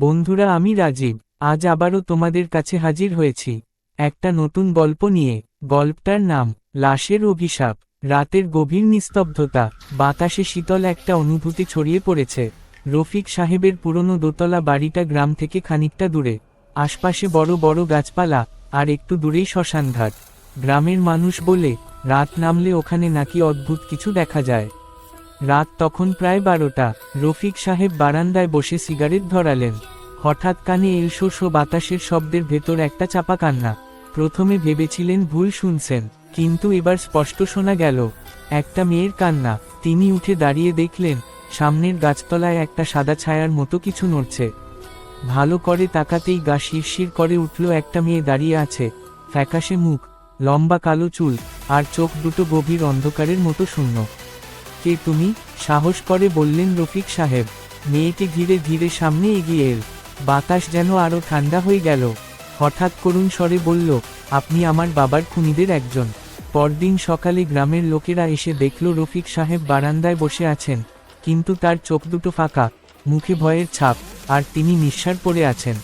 বন্ধুরা, আমি রাজীব। আজ আবারও তোমাদের কাছে হাজির হয়েছি একটা নতুন গল্প নিয়ে। গল্পটার নাম লাশের অভিশাপ। রাতের গভীর নিস্তব্ধতা, বাতাসে শীতল একটা অনুভূতি ছড়িয়ে পড়েছে। রফিক সাহেবের পুরনো দোতলা বাড়িটা গ্রাম থেকে খানিকটা দূরে। আশপাশে বড় বড় গাছপালা, আর একটু দূরেই শ্মশানঘাট। গ্রামের মানুষ বলে রাত নামলে ওখানে নাকি অদ্ভুত কিছু দেখা যায়। রাত তখন প্রায় 12টা। রফিক সাহেব বারান্দায় বসে সিগারেট ধরালেন। হঠাৎ কানে এল শো শো বাতাসের শব্দের ভেতর একটা চাপা কান্না। প্রথমে ভেবেছিলেন ভুল শুনছেন, কিন্তু এবার স্পষ্ট শোনা গেল একটা মেয়ের কান্না। তিনি উঠে দাঁড়িয়ে দেখলেন সামনের গাছতলায় একটা সাদা ছায়ার মতো কিছু নড়ছে। ভালো করে তাকাতেই গা শিরশির করে উঠল। একটা মেয়ে দাঁড়িয়ে আছে, ফ্যাকাশে মুখ, লম্বা কালো চুল, আর চোখ দুটো গভীর অন্ধকারের মতো শূন্য। কে তুমি? সাহস করে বললেন রফিক সাহেব। মেয়েটি ধীরে ধীরে সামনে এগিয়ে এল। বাতাস যেন আরও ঠান্ডা হয়ে গেল। হঠাৎ করুণ স্বরে বলল, আপনি আমার বাবার খুনিদের একজন। পরদিন সকালে গ্রামের লোকেরা এসে দেখল রফিক সাহেব বারান্দায় বসে আছেন, কিন্তু তার চোখ দুটো ফাঁকা, মুখে ভয়ের ছাপ, আর তিনি নিঃশ্বাস পড়ে আছেন।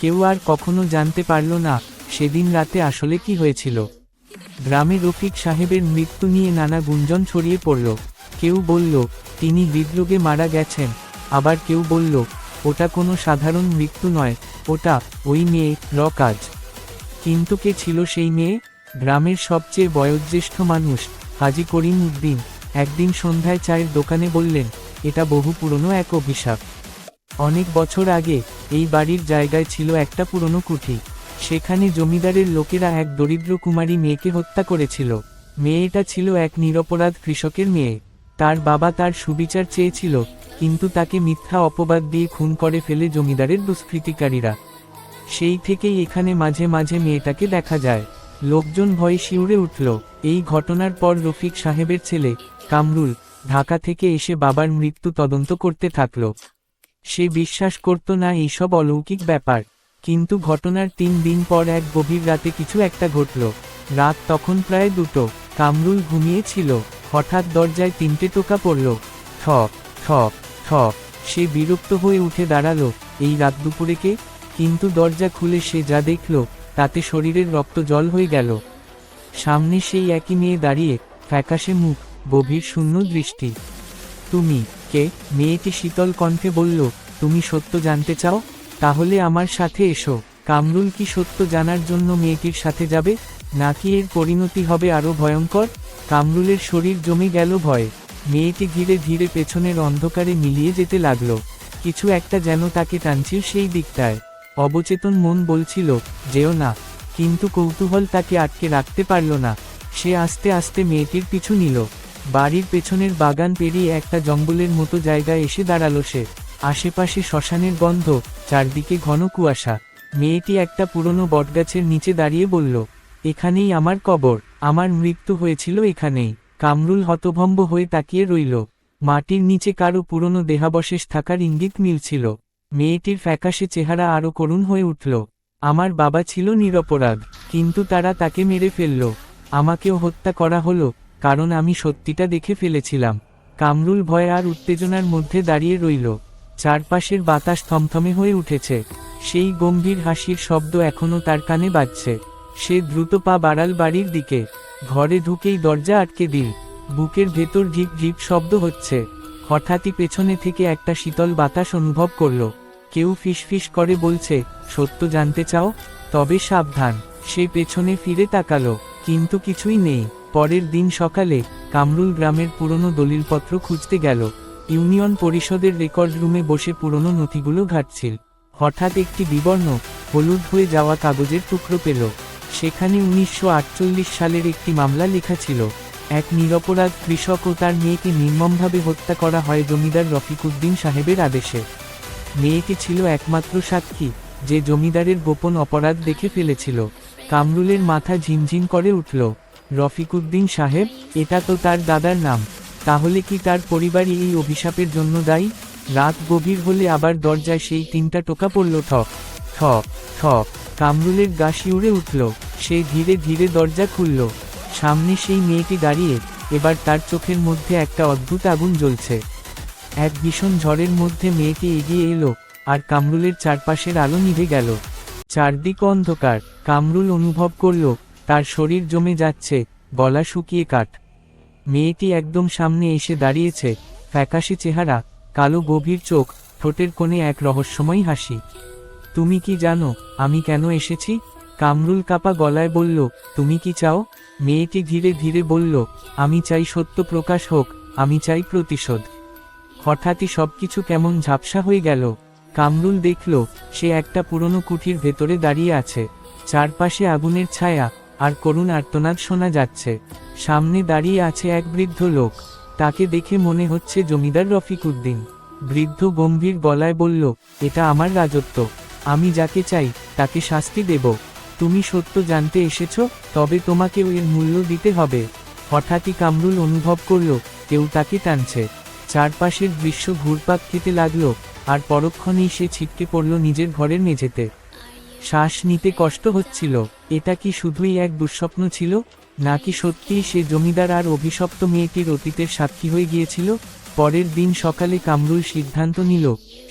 কেউ আর কখনো জানতে পারল না সেদিন রাতে আসলে কি হয়েছিল। গ্রামে রফিক সাহেবের মৃত্যু নিয়ে নানা গুঞ্জন ছড়িয়ে পড়ল। কেউ বলল তিনি হৃদরোগে মারা গেছেন, আবার কেউ বলল ওটা কোনো সাধারণ মৃত্যু নয়, ওটা ওই মেয়ে কাজ। কিন্তু কে ছিল সেই মেয়ে? গ্রামের সবচেয়ে বয়োজ্যেষ্ঠ মানুষ হাজী করিম উদ্দিন একদিন সন্ধ্যায় চায়ের দোকানে বললেন, এটা বহু পুরনো এক অভিশাপ। অনেক বছর আগে এই বাড়ির জায়গায় ছিল একটা পুরনো কুঠি। সেখানে জমিদারের লোকেরা এক দরিদ্র কুমারী মেয়েকে হত্যা করেছিল। মেয়েটা ছিল এক নিরপরাধ কৃষকের মেয়ে। তার বাবা তার সুবিচার চেয়েছিল, কিন্তু তাকে মিথ্যা অপবাদ দিয়ে খুন করে ফেলে জমিদারের দুষ্কৃতিকারীরা। সেই থেকেই এখানে মাঝে মাঝে মেয়েটাকে দেখা যায়। লোকজন ভয়ে শিউরে উঠল। এই ঘটনার পর রফিক সাহেবের ছেলে কামরুল ঢাকা থেকে এসে বাবার মৃত্যু তদন্ত করতে থাকল। সে বিশ্বাস করত না এইসব অলৌকিক ব্যাপার। কিন্তু ঘটনার 3 দিন পর এক গভীর রাতে কিছু একটা ঘটল। রাত তখন প্রায় 2টো। কামরুল ঘুমিয়েছিল। হঠাৎ দরজায় 3টে টোকা পড়ল। ঠক ঠক ঠক। সে বিরক্ত হয়ে উঠে দাঁড়ালো। এই রাত দুপুরে কে? কিন্তু দরজা খুলে সে যা দেখল তাতে শরীরের রক্ত জল হয়ে গেল। সামনে সেই একই মেয়ে দাঁড়িয়ে, ফ্যাকাশে মুখ, গভীর শূন্য দৃষ্টি। তুমি কে? মেয়েটি শীতল কণ্ঠে বলল, তুমি সত্য জানতে চাও? তাহলে আমার সাথে এসো। কামরুল কি সত্য জানার জন্য মেয়েটির সাথে যাবে, নাকি এর পরিণতি হবে আরও ভয়ঙ্কর? কামরুলের শরীর জমে গেল ভয়ে। মেয়েটি ধীরে ধীরে পেছনের অন্ধকারে মিলিয়ে যেতে লাগল। কিছু একটা যেন তাকে টানছিল সেই দিকটায়। অবচেতন মন বলছিল, যেও না, কিন্তু কৌতূহল তাকে আটকে রাখতে পারল না। সে আস্তে আস্তে মেয়েটির পিছু নিল। বাড়ির পেছনের বাগান পেরিয়ে একটা জঙ্গলের মতো জায়গায় এসে দাঁড়ালো সে। আশেপাশে শ্মশানের গন্ধ, চারদিকে ঘন কুয়াশা। মেয়েটি একটা পুরনো বটগাছের নিচে দাঁড়িয়ে বলল, এখানেই আমার কবর, আমার মৃত্যু হয়েছিল এখানেই। কামরুল হতভম্ব হয়ে তাকিয়ে রইল। মাটির নিচে কারো পুরনো দেহাবশেষ থাকার ইঙ্গিত মিলছিল। মেয়েটির ফ্যাকাশে চেহারা আরও করুণ হয়ে উঠল। আমার বাবা ছিল নিরপরাধ, কিন্তু তারা তাকে মেরে ফেলল। আমাকেও হত্যা করা হলো, কারণ আমি সত্যিটা দেখে ফেলেছিলাম। কামরুল ভয় আর উত্তেজনার মধ্যে দাঁড়িয়ে রইল। চারপাশের বাতাস থমথমে হয়ে উঠেছে। সেই গম্ভীর হাসির শব্দ এখনও তার কানে বাজছে। সে দ্রুত পা বাড়াল বাড়ির দিকে। ঘরে ঢুকেই দরজা আটকে দিল। বুকের ভেতর ঝিপ ঝিপ শব্দ হচ্ছে। হঠাৎই পেছনে থেকে একটা শীতল বাতাস অনুভব করল। কেউ ফিসফিস করে বলছে, সত্য জানতে চাও? তবে সাবধান। সে পেছনে ফিরে তাকালো, কিন্তু কিছুই নেই। পরের দিন সকালে কামরুল গ্রামের পুরনো দলিলপত্র খুঁজতে গেল। ইউনিয়ন পরিষদের রেকর্ড রুমে বসে পুরনো নথিগুলো ঘাঁটছিল। হঠাৎ একটি বিবর্ণ, হলুদ হয়ে যাওয়া কাগজের টুকরো পেল। সেখানে 1948 সালের একটি মামলা লেখা ছিল। এক নিরপরাধ কৃষক ও তার মেয়েকে নির্মমভাবে হত্যা করা হয় জমিদার রফিক উদ্দিন সাহেবের আদেশে। মেয়েটি ছিল একমাত্র সাক্ষী, যে জমিদারের গোপন অপরাধ দেখে ফেলেছিল। কামরুলের মাথা ঝিমঝিম করে উঠল। রফিক উদ্দিন সাহেব, এটা তো তার দাদার নাম। তাহলে কি তার পরিবারই এই অভিশাপের জন্য দায়ী? রাত গভীর হলে আবার দরজায় সেই 3টা টোকা পড়ল। ঠক ঠক ঠক। কামরুলের গা শিউরে উঠল। সে ধীরে ধীরে দরজা খুলল। সামনে সেই মেয়েটি দাঁড়িয়ে। এবার তার চোখের মধ্যে একটা অদ্ভুত আগুন জ্বলছে। এক ভীষণ ঝড়ের মধ্যে মেয়েটি এগিয়ে এলো। আর কামরুলের চারপাশের আলো নিভে গেল। চারদিক অন্ধকার। কামরুল অনুভব করল তার শরীর জমে যাচ্ছে, গলা শুকিয়ে কাঠ। মেয়েটি একদম সামনে এসে দাঁড়িয়েছে, ফ্যাকাশে চেহারা, কালো গভীর চোখ, ঠোঁটের কোণে এক রহস্যময়ী হাসি। তুমি কি জানো আমি কেন এসেছি? কামরুল কাপা গলায় বলল। তুমি কি চাও? মেয়েটি ধীরে ধীরে বলল, আমি চাই সত্য প্রকাশ হোক, আমি চাই প্রতিশোধ। হঠাৎই সবকিছু কেমন ঝাপসা হয়ে গেল। কামরুল দেখল সে একটা পুরনো কুঠির ভেতরে দাঁড়িয়ে আছে। চারপাশে আগুনের ছায়া, আর করুণ আর্তনাদ শোনা যাচ্ছে। সামনে দাঁড়িয়ে আছে এক বৃদ্ধ লোক। তাকে দেখে মনে হচ্ছে জমিদার রফিক উদ্দিন। বৃদ্ধ গম্ভীর গলায় বলল, এটা আমার রাজত্ব, আমি যাকে চাই তাকে শাস্তি দেব। তুমি সত্য জানতে এসেছ, তবে তোমাকেও এর মূল্য দিতে হবে। হঠাৎই কামরুল অনুভব করল কেউ তাকে টানছে। চারপাশের দৃশ্য ঘুরপাক খেতে লাগল, আর পরক্ষণেই সে ছিটকে পড়ল নিজের ঘরের মেঝেতে। শ্বাস নিতে কষ্ট হচ্ছিল। এটা কি শুধুই এক দুঃস্বপ্ন ছিল, নাকি সত্যিই সে জমিদার আর অভিশপ্ত মেয়েটির অতীতের সাক্ষী হয়ে গিয়েছিল? পরের দিন সকালে কামরুল সিদ্ধান্ত নিল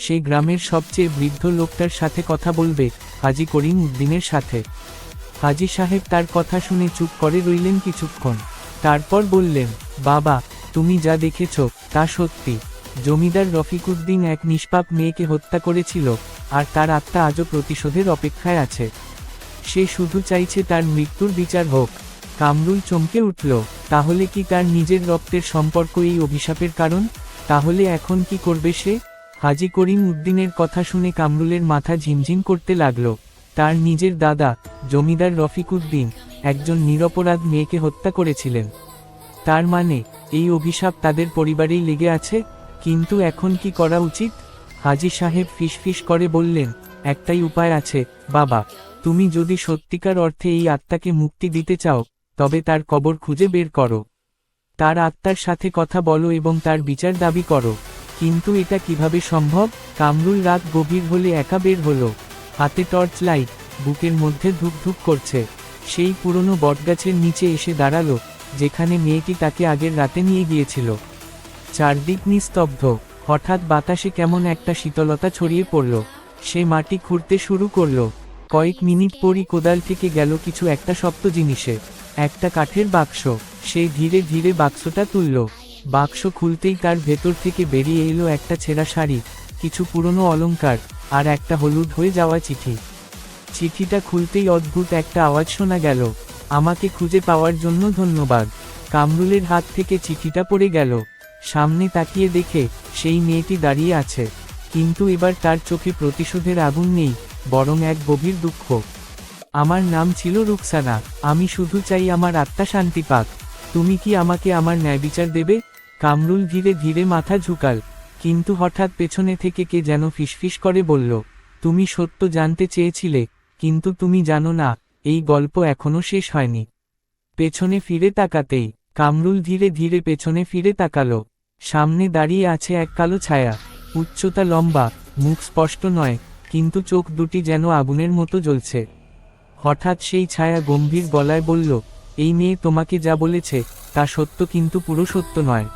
সে গ্রামের সবচেয়ে বৃদ্ধ লোকটার সাথে কথা বলবে, হাজী করিম উদ্দিনের সাথে। হাজী সাহেব তার কথা শুনে চুপ করে রইলেন কিছুক্ষণ। তারপর বললেন, বাবা, তুমি যা দেখেছ তা সত্যি। জমিদার রফিক উদ্দিন এক নিষ্পাপ মেয়েকে হত্যা করেছিল, আর তার আত্মা আজও প্রতিশোধের অপেক্ষায় আছে। সে শুধু চাইছে তার মৃত্যুর বিচার হোক। কামরুল চমকে উঠল। তাহলে কি তার নিজের রক্তের সম্পর্ক এই অভিশাপের কারণ? তাহলে এখন কি করবে সে? হাজী করিম উদ্দিনের কথা শুনে কামরুলের মাথা ঝিমঝিম করতে লাগল। তার নিজের দাদা, জমিদার রফিক উদ্দিন, একজন নিরপরাধ মেয়েকে হত্যা করেছিলেন। তার মানে এই অভিশাপ তাদের পরিবারেই লেগে আছে। কিন্তু এখন কি করা উচিত? হাজী সাহেব ফিসফিস করে বললেন, একটাই উপায় আছে বাবা, তুমি যদি সত্যিকার অর্থে এই আত্মাকে মুক্তি দিতে চাও, তবে তার কবর খুঁজে বের করো। তার আত্মার সাথে কথা বলো এবং তার বিচার দাবি করো। কিন্তু এটা কিভাবে সম্ভব? কামরুল রাত গভীর হলে একা বের হলো। হাতে টর্চ লাইট, বুকের মধ্যে ধুকধুক করছে। সেই পুরনো বটগাছের নিচে এসে দাঁড়ালো, যেখানে মেয়েটি তাকে আগের রাতে নিয়ে গিয়েছিল। চারদিক নিস্তব্ধ। হঠাৎ বাতাসে কেমন একটা শীতলতা ছড়িয়ে পড়ল। সে মাটি খুঁড়তে শুরু করল। কয়েক মিনিট পরই কোদাল থেকে গেল কিছু একটা শক্ত জিনিসে। একটা কাঠের বাক্স। সে ধীরে ধীরে বাক্সটা তুলল। বাক্স খুলতেই তার ভেতর থেকে বেরিয়ে এলো একটা ছেঁড়া শাড়ি, কিছু পুরনো অলংকার, আর একটা হলুদ হয়ে যাওয়া চিঠি। চিঠিটা খুলতেই অদ্ভুত একটা আওয়াজ শোনা গেল, আমাকে খুঁজে পাওয়ার জন্য ধন্যবাদ। কামরুলের হাত থেকে চিঠিটা পড়ে গেল। সামনে তাকিয়ে দেখে সেই মেয়েটি দাঁড়িয়ে আছে, কিন্তু এবার তার চোখে প্রতিশোধের আগুন নেই, বরং এক গভীর দুঃখ। আমার নাম ছিল রুকসানা, আমি শুধু চাই আমার আত্মা শান্তি পাক। তুমি কি আমাকে আমার ন্যায়বিচার দেবে? কামরুল ধীরে ধীরে মাথা ঝুঁকাল, কিন্তু হঠাৎ পেছনে থেকে কে যেন ফিসফিস করে বলল, তুমি সত্য জানতে চেয়েছিলে, কিন্তু তুমি জানো না, এই গল্প এখনো শেষ হয়নি। পেছনে ফিরে তাকাতেই কামরুল ধীরে ধীরে পেছনে ফিরে তাকালো। সামনে দাঁড়িয়ে আছে এক কালো ছায়া, উচ্চতা লম্বা, মুখ স্পষ্ট নয়, কিন্তু চোখ দুটি যেন আগুনের মতো জ্বলছে। হঠাৎ সেই ছায়া গম্ভীর গলায় বলল, এই মেয়ে তোমাকে যা বলেছে তা সত্য, কিন্তু পুরো সত্য নয়।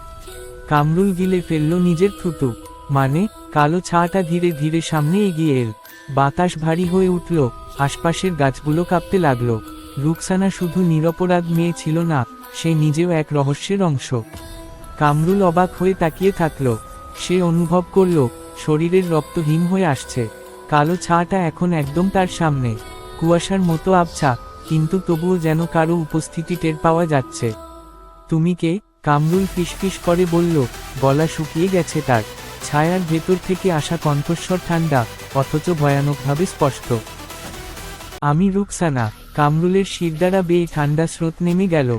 কামরুল গিলে ফেলল নিজের থুতু। মানে? কালো ছায়াটা ধীরে ধীরে সামনে এগিয়ে এল। বাতাস ভারী হয়ে উঠল, আশপাশের গাছগুলো কাঁপতে লাগলো। রুকসানা শুধু নিরপরাধ মেয়ে ছিল না, সে নিজেও এক রহস্যের অংশ। কামরুল অবাক হয়ে তাকিয়ে থাকল। সে অনুভব করল শরীরের রক্ত হিম হয়ে আসছে। কালো ছায়াটা এখন একদম তার সামনে, কুয়াশার মতো আবছা, কিন্তু তবুও যেন কারো উপস্থিতি টের পাওয়া যাচ্ছে। তুমি কে? কামরুল ফিসফিস করে বলল, গলা শুকিয়ে গেছে তার। ছায়ার ভেতর থেকে আসা কণ্ঠস্বর ঠান্ডা, অথচ ভয়ানকভাবে স্পষ্ট। আমি রুকসানা। কামরুলের শিরদাঁড়া বেয়ে ঠান্ডা স্রোত নেমে গেল।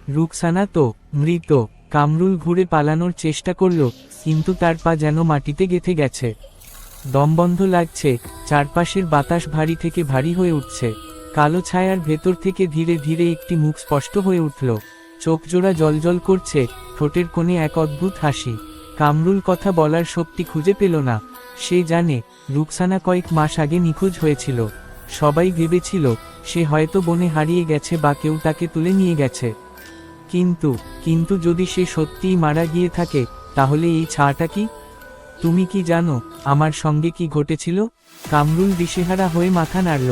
রুকসানা তো মৃত। কামরুল ঘুরে পালানোর চেষ্টা করল, কিন্তু তার পা যেন মাটিতে গেঁথে গেছে। দমবন্ধ লাগছে, চারপাশের বাতাস ভারী থেকে ভারী হয়ে উঠছে। কালো ছায়ার ভেতর থেকে ধীরে ধীরে একটি মুখ স্পষ্ট হয়ে উঠল। চোখজোড়া জ্বলজ্বল করছে, ঠোঁটের কোণে এক অদ্ভুত হাসি। কামরুল কথা বলার শক্তি খুঁজে পেল না। সে জানে রুকসানা কয়েক মাস আগে নিখোঁজ হয়েছিল। সবাই ভেবেছিল সে হয়তো বনে হারিয়ে গেছে বা কেউ তাকে তুলে নিয়ে গেছে। কিন্তু যদি সে সত্যিই মারা গিয়ে থাকে, তাহলে এই ছায়াটা কি? তুমি কি জানো আমার সঙ্গে কি ঘটেছিল? কামরুল দিশেহারা হয়ে মাথা নাড়ল।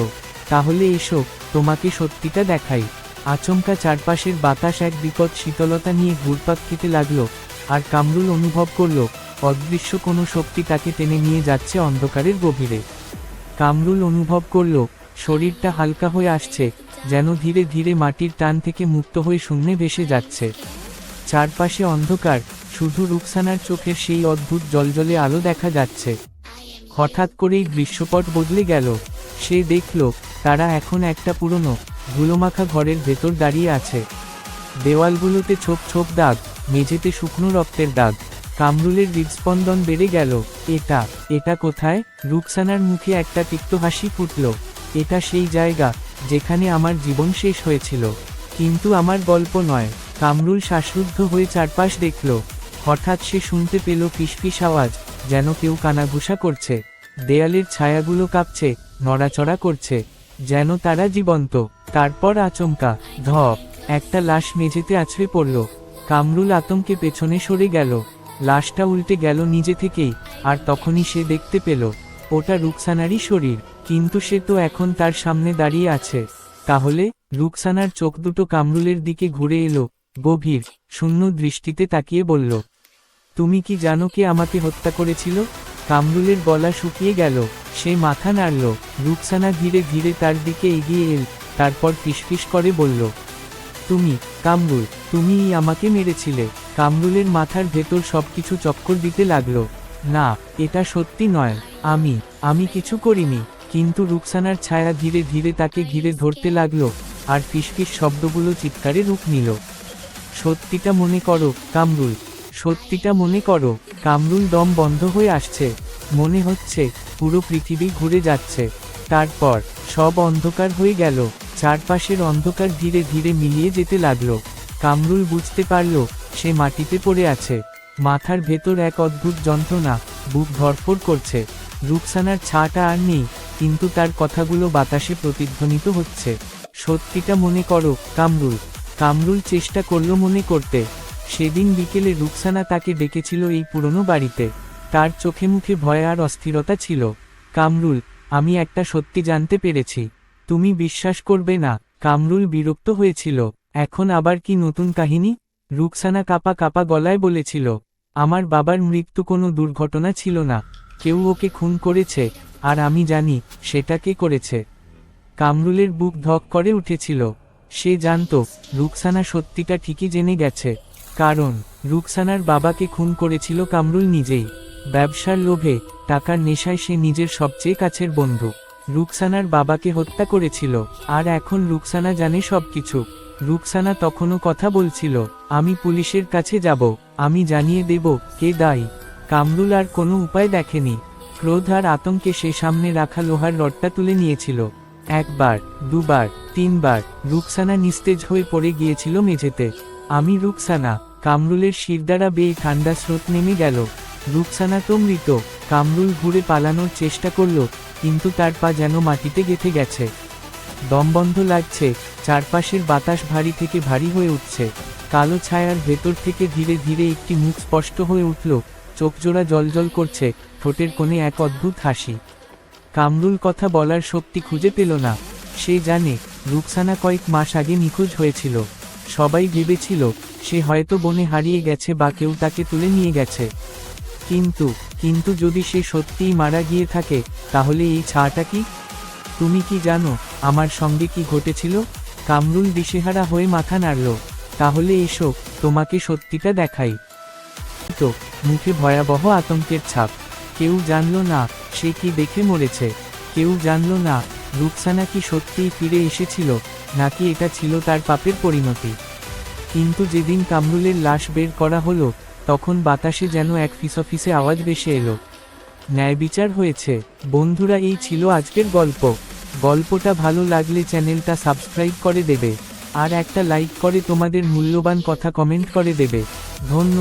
তাহলে এসো, তোমাকে সত্যিটা দেখাই। আচমকা চারপাশের বাতাস এক বিকট শীতলতা নিয়ে ঘুরপাক খেতে লাগলো, আর কামরুল অনুভব করল অদৃশ্য কোনো শক্তি তাকে টেনে নিয়ে যাচ্ছে অন্ধকারের গভীরে। কামরুল অনুভব করল শরীরটা হালকা হয়ে আসছে, যেন ধীরে ধীরে মাটির টান থেকে মুক্ত হয়ে শূন্যে ভেসে যাচ্ছে। চারপাশে অন্ধকার, শুধু রুকসানার চোখের সেই অদ্ভুত জলজলে আলো দেখা যাচ্ছে। হঠাৎ করেই দৃশ্যপট বদলে গেল। সে দেখল তারা এখন একটা পুরনো ধুলোমাখা ঘরের ভেতর দাঁড়িয়ে আছে। দেওয়ালগুলোতে ছোপ ছোপ দাগ, মেঝেতে শুকনো রক্তের দাগ। কামরুলের হৃদস্পন্দন বেড়ে গেল। এটা কোথায়? রুকসানার মুখে একটা তিক্ত হাসি ফুটল। এটা সেই জায়গা যেখানে আমার জীবন শেষ হয়েছিল, কিন্তু আমার গল্প নয়। কামরুল শ্বাসরুদ্ধ হয়ে চারপাশ দেখল। হঠাৎ সে শুনতে পেল ফিসফিস আওয়াজ, যেন কেউ কানাঘুষা করছে। দেয়ালের ছায়াগুলো কাঁপছে, নড়াচড়া করছে, যেন তারা জীবন্ত। তারপর আচমকা ধপ, একটা লাশ মেঝেতে আছড়ে পড়ল। কামরুল আতঙ্কে পেছনে সরে গেল। লাশটা উল্টে গেল নিজে থেকেই, আর তখনই সে দেখতে পেল ওটা রুকসানারই শরীর, কিন্তু সে তো এখন তার সামনে দাঁড়িয়ে আছে। তাহলে? রুকসানার চোখ দুটো কামরুলের দিকে ঘুরে এলো, গভীর শূন্য দৃষ্টিতে তাকিয়ে বলল, তুমি কি জানো কে আমাকে হত্যা করেছিল? কামরুলের গলা শুকিয়ে গেল। সে মাথা নাড়ল। রুকসানা ধীরে ধীরে তার দিকে এগিয়ে এল, তারপর ফিসফিস করে বলল, তুমি, কামরুল, তুমিই আমাকে মেরেছিলে। কামরুলের মাথার ভেতর সবকিছু চক্কর দিতে লাগলো। না, এটা সত্যি নয়, আমি কিছু করিনি। কিন্তু রুকসানার ছায়া ধীরে ধীরে তাকে ঘিরে ধরতে লাগলো, আর ফিসফিস শব্দগুলো চিৎকারে রূপ নিল। সত্যিটা মনে করো, কামরুল, সত্যিটা মনে করো। কামরুল দম বন্ধ হয়ে আসছে। মনে হচ্ছে পুরো পৃথিবী ঘুরে যাচ্ছে। তারপর সব অন্ধকার হয়ে গেল। চারপাশের অন্ধকার ধীরে ধীরে মিলিয়ে যেতে লাগলো। কামরুল বুঝতে পারল সে মাটিতে পড়ে আছে। মাথার ভেতর এক অদ্ভুত যন্ত্রণা, বুক ধড়ফড় করছে। রুকসানার ছাটা আর নেই, কিন্তু তার কথাগুলো বাতাসে প্রতিধ্বনিত হচ্ছে। সত্যিটা মনে করো, কামরুল। কামরুল চেষ্টা করল মনে করতে। সেদিন বিকেলে রুকসানা তাকে ডেকেছিল এই পুরনো বাড়িতে। তার চোখে মুখে ভয় আর অস্থিরতা ছিল। কামরুল, আমি একটা সত্যি জানতে পেরেছি। তুমি বিশ্বাস করবে না। কামরুল বিরক্ত হয়েছিল। এখন আবার কি নতুন কাহিনী? রুকসানা কাঁপা কাঁপা গলায় বলেছিল, আমার বাবার মৃত্যু কোনো দুর্ঘটনা ছিল না। কেউ ওকে খুন করেছে, আর আমি জানি সেটা কে করেছে। কামরুলের বুক ধক করে উঠেছিল। সে জানত রুকসানা সত্যিটা ঠিকই জেনে গেছে, কারণ রুকসানার বাবাকে খুন করেছিল কামরুল নিজেই। ব্যবসার লোভে, টাকার নেশায় সে নিজের সবচেয়ে কাছের বন্ধু রুকসানার বাবাকে হত্যা করেছিল। আর এখন রুকসানা জানে সবকিছু। রুকসানা তখনও কথা বলছিল, আমি পুলিশের কাছে যাব, আমি জানিয়ে দেব কে দায়ী। কামরুল আর কোনো উপায় দেখেনি। ক্রোধ আর আতঙ্কে সে সামনে রাখা লোহার রডটা তুলে নিয়েছিল। একবার, দুবার, তিনবার রুকসানা নিস্তেজ হয়ে পড়ে গিয়েছিল মেঝেতে। আমি রুকসানা। কামরুলের শিরদাঁড়া বেয়ে ঠান্ডা স্রোত নেমে গেল। রুকসানা তো মৃত। কামরুল ঘুরে পালানোর চেষ্টা করল, কিন্তু তার পা যেন মাটিতে গেঁথে গেছে। দমবন্ধ লাগছে। চারপাশের বাতাস ভারী থেকে ভারী হয়ে উঠছে। কালো ছায়ার ভেতর থেকে ধীরে ধীরে একটি মুখ স্পষ্ট হয়ে উঠল। চোখজোড়া জলজল করছে, ঠোঁটের কোণে এক অদ্ভুত হাসি। কামরুল কথা বলার শক্তি খুঁজে পেল না। সে জানে রুকসানা কয়েক মাস আগে নিখোঁজ হয়েছিল। সবাই ভেবেছিল সে হয়তো বনে হারিয়ে গেছে বা কেউ তাকে তুলে নিয়ে গেছে। কিন্তু যদি সে সত্যিই মারা গিয়ে থাকে, তাহলে এই ছায়াটা কি? তুমি কি জানো আমার সঙ্গে কি ঘটেছিল? কামরুল দিশেহারা হয়ে মাথা নাড়ল। তাহলে এসো, তোমাকে সত্যিটা দেখাই। তো মুখে ভয়াবহ আতঙ্কের ছাপ। কেউ জানল না সে কি দেখে মরেছে। কেউ জানল না রুকসানা কি সত্যিই ফিরে এসেছিল, নাকি এটা ছিল তার পাপের পরিণতি। কিন্তু যেদিন কামরুলের লাশ বের করা হলো, তখন বাতাসে যেন এক ফিসফিসে আওয়াজ ভেসে এলো। ন্যায় বিচার হয়েছে। বন্ধুরা, এই ছিল আজকের গল্প। গল্পটা ভালো লাগলে চ্যানেলটা সাবস্ক্রাইব করে দেবে, আর একটা লাইক করে তোমাদের মূল্যবান কথা কমেন্ট করে দেবে। ধন্যবাদ।